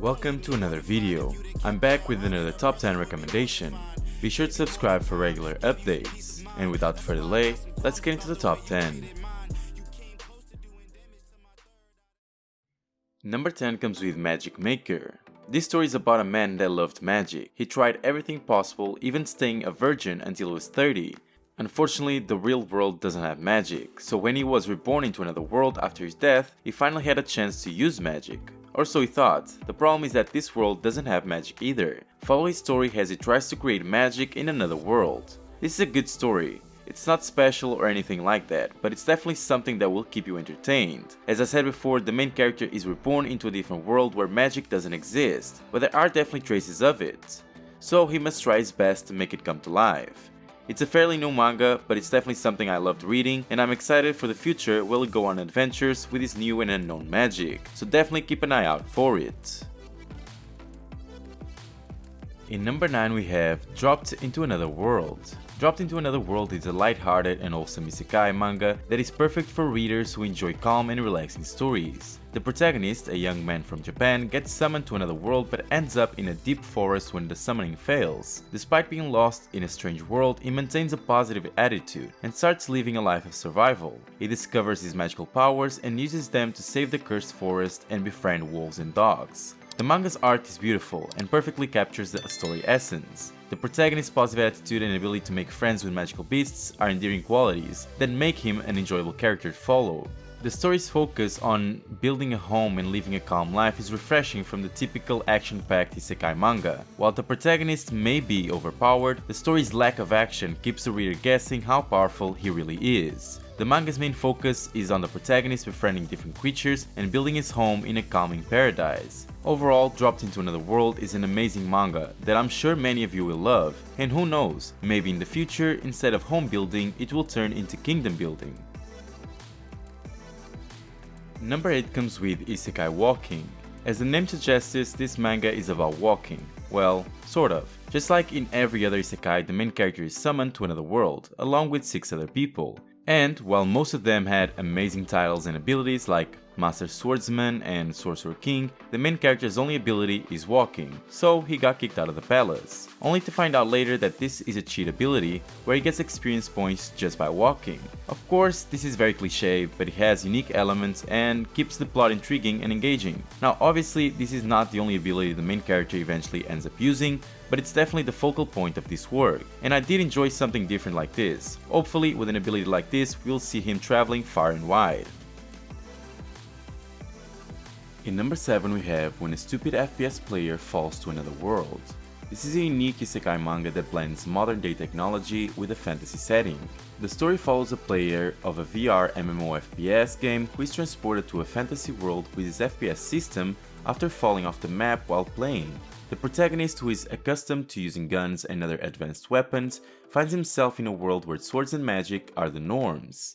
Welcome to another video. I'm back with another top 10 recommendation. Be sure to subscribe for regular updates. And without further delay, let's get into the top 10. Number 10 comes with Magic Maker. This story is about a man that loved magic. He tried everything possible, even staying a virgin until he was 30. Unfortunately, the real world doesn't have magic, so when he was reborn into another world after his death, he finally had a chance to use magic. Or so he thought. The problem is that this world doesn't have magic either. Follow his story as he tries to create magic in another world. This is a good story. It's not special or anything like that, but it's definitely something that will keep you entertained. As I said before, the main character is reborn into a different world where magic doesn't exist, but there are definitely traces of it. So he must try his best to make it come to life. It's a fairly new manga, but it's definitely something I loved reading, and I'm excited for the future where he'll go on adventures with his new and unknown magic, so definitely keep an eye out for it. In number 9 we have Dropped into Another World. Dropped into Another World is a light-hearted and wholesome isekai manga that is perfect for readers who enjoy calm and relaxing stories. The protagonist, a young man from Japan, gets summoned to another world but ends up in a deep forest when the summoning fails. Despite being lost in a strange world, he maintains a positive attitude and starts living a life of survival. He discovers his magical powers and uses them to save the cursed forest and befriend wolves and dogs. The manga's art is beautiful and perfectly captures the story essence. The protagonist's positive attitude and ability to make friends with magical beasts are endearing qualities that make him an enjoyable character to follow. The story's focus on building a home and living a calm life is refreshing from the typical action-packed isekai manga. While the protagonist may be overpowered, the story's lack of action keeps the reader guessing how powerful he really is. The manga's main focus is on the protagonist befriending different creatures and building his home in a calming paradise. Overall, Dropped into Another World is an amazing manga that I'm sure many of you will love, and who knows, maybe in the future, instead of home building, it will turn into kingdom building. Number 8 comes with Isekai Walking. As the name suggests, this manga is about walking. Well, sort of. Just like in every other isekai, the main character is summoned to another world, along with 6 other people. And while most of them had amazing titles and abilities like Master Swordsman and Sorcerer King, the main character's only ability is walking, so he got kicked out of the palace. Only to find out later that this is a cheat ability where he gets experience points just by walking. Of course, this is very cliché, but it has unique elements and keeps the plot intriguing and engaging. Now obviously, this is not the only ability the main character eventually ends up using, but it's definitely the focal point of this work, and I did enjoy something different like this. Hopefully, with an ability like this, we'll see him traveling far and wide. In number 7 we have When a Stupid FPS Player Falls to Another World. This is a unique isekai manga that blends modern day technology with a fantasy setting. The story follows a player of a VR MMO FPS game who is transported to a fantasy world with his FPS system after falling off the map while playing. The protagonist, who is accustomed to using guns and other advanced weapons, finds himself in a world where swords and magic are the norms.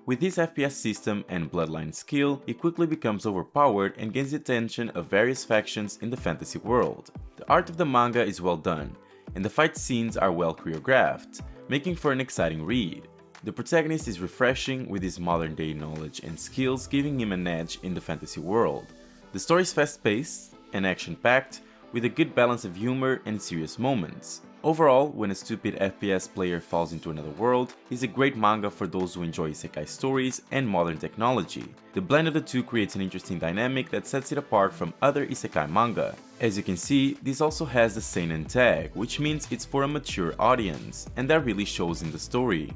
With his FPS system and bloodline skill, he quickly becomes overpowered and gains the attention of various factions in the fantasy world. The art of the manga is well done, and the fight scenes are well choreographed, making for an exciting read. The protagonist is refreshing, with his modern day knowledge and skills giving him an edge in the fantasy world. The story is fast-paced and action-packed, with a good balance of humor and serious moments. Overall, When a Stupid FPS Player Falls into Another World is a great manga for those who enjoy isekai stories and modern technology. The blend of the two creates an interesting dynamic that sets it apart from other isekai manga. As you can see, this also has the seinen tag, which means it's for a mature audience, and that really shows in the story.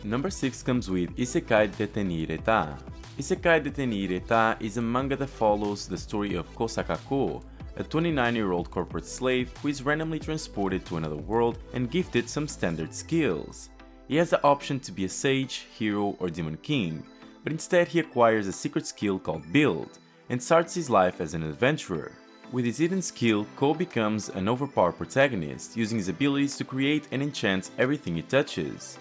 Number 6 comes with Isekai Detenireta. Isekai Detenireta is a manga that follows the story of Kosakako, a 29-year-old corporate slave who is randomly transported to another world and gifted some standard skills. He has the option to be a sage, hero, or demon king, but instead he acquires a secret skill called Build, and starts his life as an adventurer. With his hidden skill, Ko becomes an overpowered protagonist, using his abilities to create and enchant everything he touches.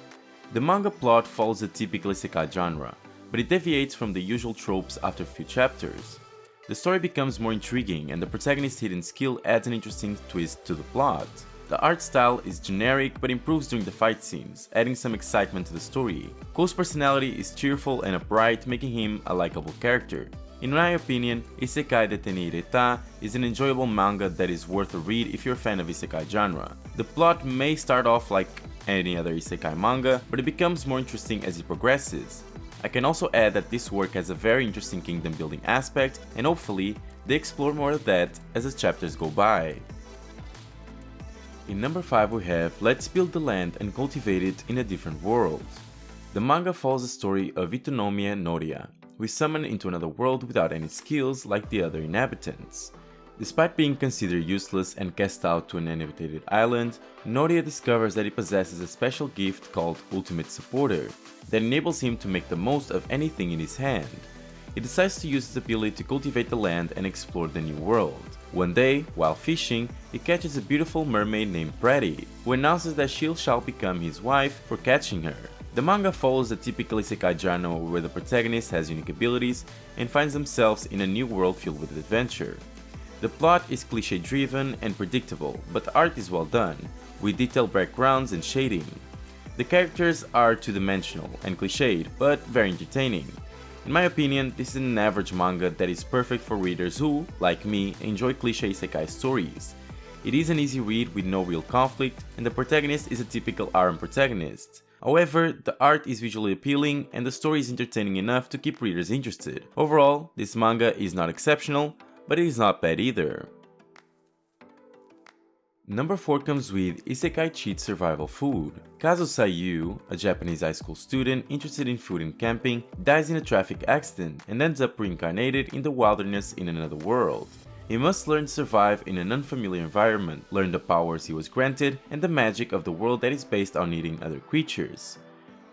The manga plot follows the typical isekai genre, but it deviates from the usual tropes after a few chapters. The story becomes more intriguing, and the protagonist's hidden skill adds an interesting twist to the plot. The art style is generic but improves during the fight scenes, adding some excitement to the story. Cole's personality is cheerful and upright, making him a likable character. In my opinion, Isekai de Tenireta is an enjoyable manga that is worth a read if you're a fan of isekai genre. The plot may start off like any other isekai manga, but it becomes more interesting as it progresses. I can also add that this work has a very interesting kingdom building aspect, and hopefully they explore more of that as the chapters go by. In number 5 we have Let's Build the Land and Cultivate It in a Different World. The manga follows the story of Itonomiya Noria, who is summoned into another world without any skills like the other inhabitants. Despite being considered useless and cast out to an uninhabited island, Noria discovers that he possesses a special gift called Ultimate Supporter that enables him to make the most of anything in his hand. He decides to use his ability to cultivate the land and explore the new world. One day, while fishing, he catches a beautiful mermaid named Pretty, who announces that she shall become his wife for catching her. The manga follows the typical isekai genre where the protagonist has unique abilities and finds themselves in a new world filled with adventure. The plot is cliché-driven and predictable, but the art is well done, with detailed backgrounds and shading. The characters are two-dimensional and cliched, but very entertaining. In my opinion, this is an average manga that is perfect for readers who, like me, enjoy cliché isekai stories. It is an easy read with no real conflict, and the protagonist is a typical harem protagonist. However, the art is visually appealing and the story is entertaining enough to keep readers interested. Overall, this manga is not exceptional, but it is not bad either. Number 4 comes with Isekai Cheat Survival Food. Kazu Sayu, a Japanese high school student interested in food and camping, dies in a traffic accident and ends up reincarnated in the wilderness in another world. He must learn to survive in an unfamiliar environment, learn the powers he was granted, and the magic of the world that is based on eating other creatures.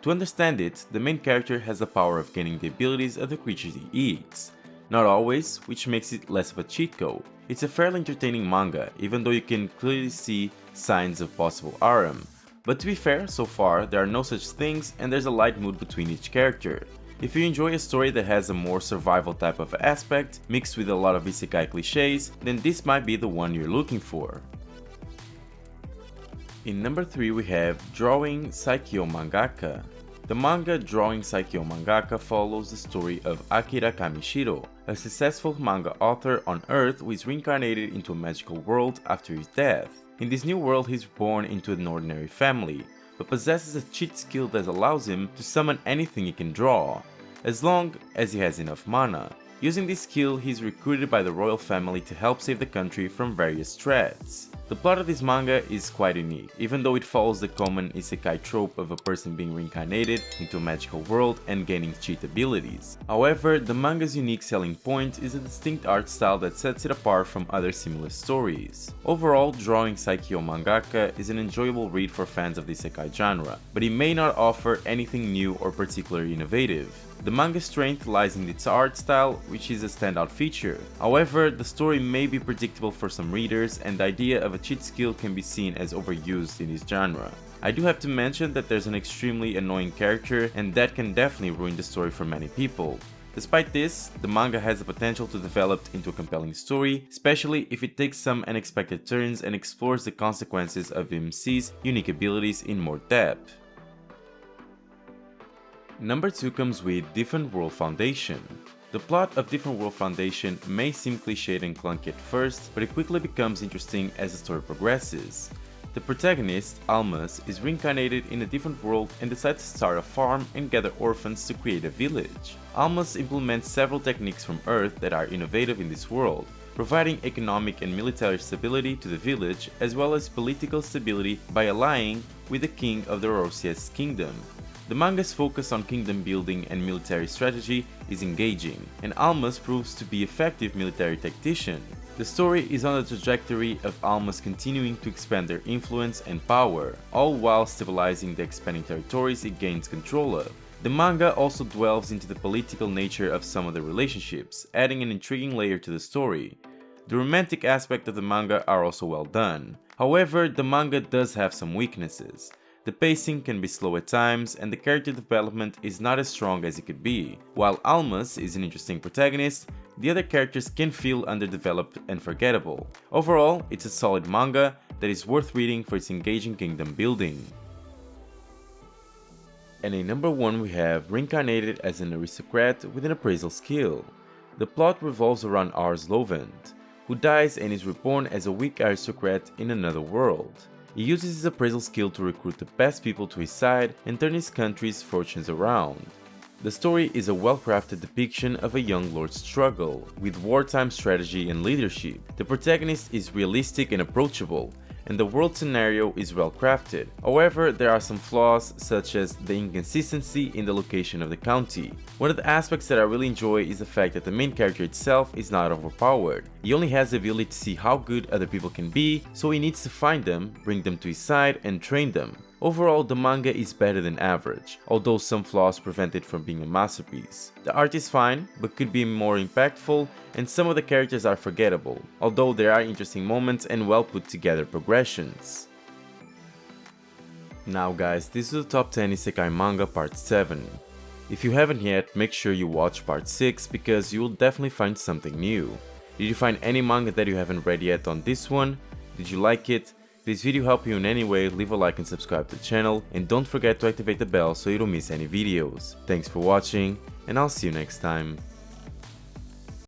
To understand it, the main character has the power of gaining the abilities of the creatures he eats. Not always, which makes it less of a cheat code. It's a fairly entertaining manga, even though you can clearly see signs of possible harem. But to be fair, so far, there are no such things and there's a light mood between each character. If you enjoy a story that has a more survival type of aspect, mixed with a lot of isekai cliches, then this might be the one you're looking for. In number 3 we have Drawing Saikyo Mangaka. The manga Drawing Saikyo Mangaka follows the story of Akira Kamishiro, a successful manga author on Earth who is reincarnated into a magical world after his death. In this new world he's born into an ordinary family, but possesses a cheat skill that allows him to summon anything he can draw, as long as he has enough mana. Using this skill, he is recruited by the royal family to help save the country from various threats. The plot of this manga is quite unique, even though it follows the common isekai trope of a person being reincarnated into a magical world and gaining cheat abilities. However, the manga's unique selling point is a distinct art style that sets it apart from other similar stories. Overall, Drawing Saikyo Mangaka is an enjoyable read for fans of the isekai genre, but it may not offer anything new or particularly innovative. The manga's strength lies in its art style, which is a standout feature. However, the story may be predictable for some readers, and the idea of a cheat skill can be seen as overused in this genre. I do have to mention that there's an extremely annoying character, and that can definitely ruin the story for many people. Despite this, the manga has the potential to develop into a compelling story, especially if it takes some unexpected turns and explores the consequences of OpMc's unique abilities in more depth. Number 2 comes with Different World Foundation. The plot of Different World Foundation may seem cliched and clunky at first, but it quickly becomes interesting as the story progresses. The protagonist, Almas, is reincarnated in a different world and decides to start a farm and gather orphans to create a village. Almas implements several techniques from Earth that are innovative in this world, providing economic and military stability to the village as well as political stability by allying with the king of the Orosias kingdom. The manga's focus on kingdom building and military strategy is engaging, and Almas proves to be an effective military tactician. The story is on the trajectory of Almas continuing to expand their influence and power, all while stabilizing the expanding territories it gains control of. The manga also delves into the political nature of some of the relationships, adding an intriguing layer to the story. The romantic aspect of the manga are also well done. However, the manga does have some weaknesses. The pacing can be slow at times, and the character development is not as strong as it could be. While Almas is an interesting protagonist, the other characters can feel underdeveloped and forgettable. Overall, it's a solid manga, that is worth reading for its engaging kingdom building. And in number 1 we have reincarnated as an aristocrat with an appraisal skill. The plot revolves around Ars Lovend, who dies and is reborn as a weak aristocrat in another world. He uses his appraisal skill to recruit the best people to his side and turn his country's fortunes around. The story is a well-crafted depiction of a young lord's struggle, with wartime strategy and leadership. The protagonist is realistic and approachable, and the world scenario is well crafted. However, there are some flaws, such as the inconsistency in the location of the county. One of the aspects that I really enjoy is the fact that the main character itself is not overpowered. He only has the ability to see how good other people can be, so he needs to find them, bring them to his side, and train them. Overall, the manga is better than average, although some flaws prevent it from being a masterpiece. The art is fine, but could be more impactful, and some of the characters are forgettable, although there are interesting moments and well put together progressions. Now guys, this is the top 10 Isekai Manga part 7. If you haven't yet, make sure you watch part 6 because you will definitely find something new. Did you find any manga that you haven't read yet on this one? Did you like it? If this video helped you in any way, leave a like and subscribe to the channel, and don't forget to activate the bell so you don't miss any videos. Thanks for watching, and I'll see you next time.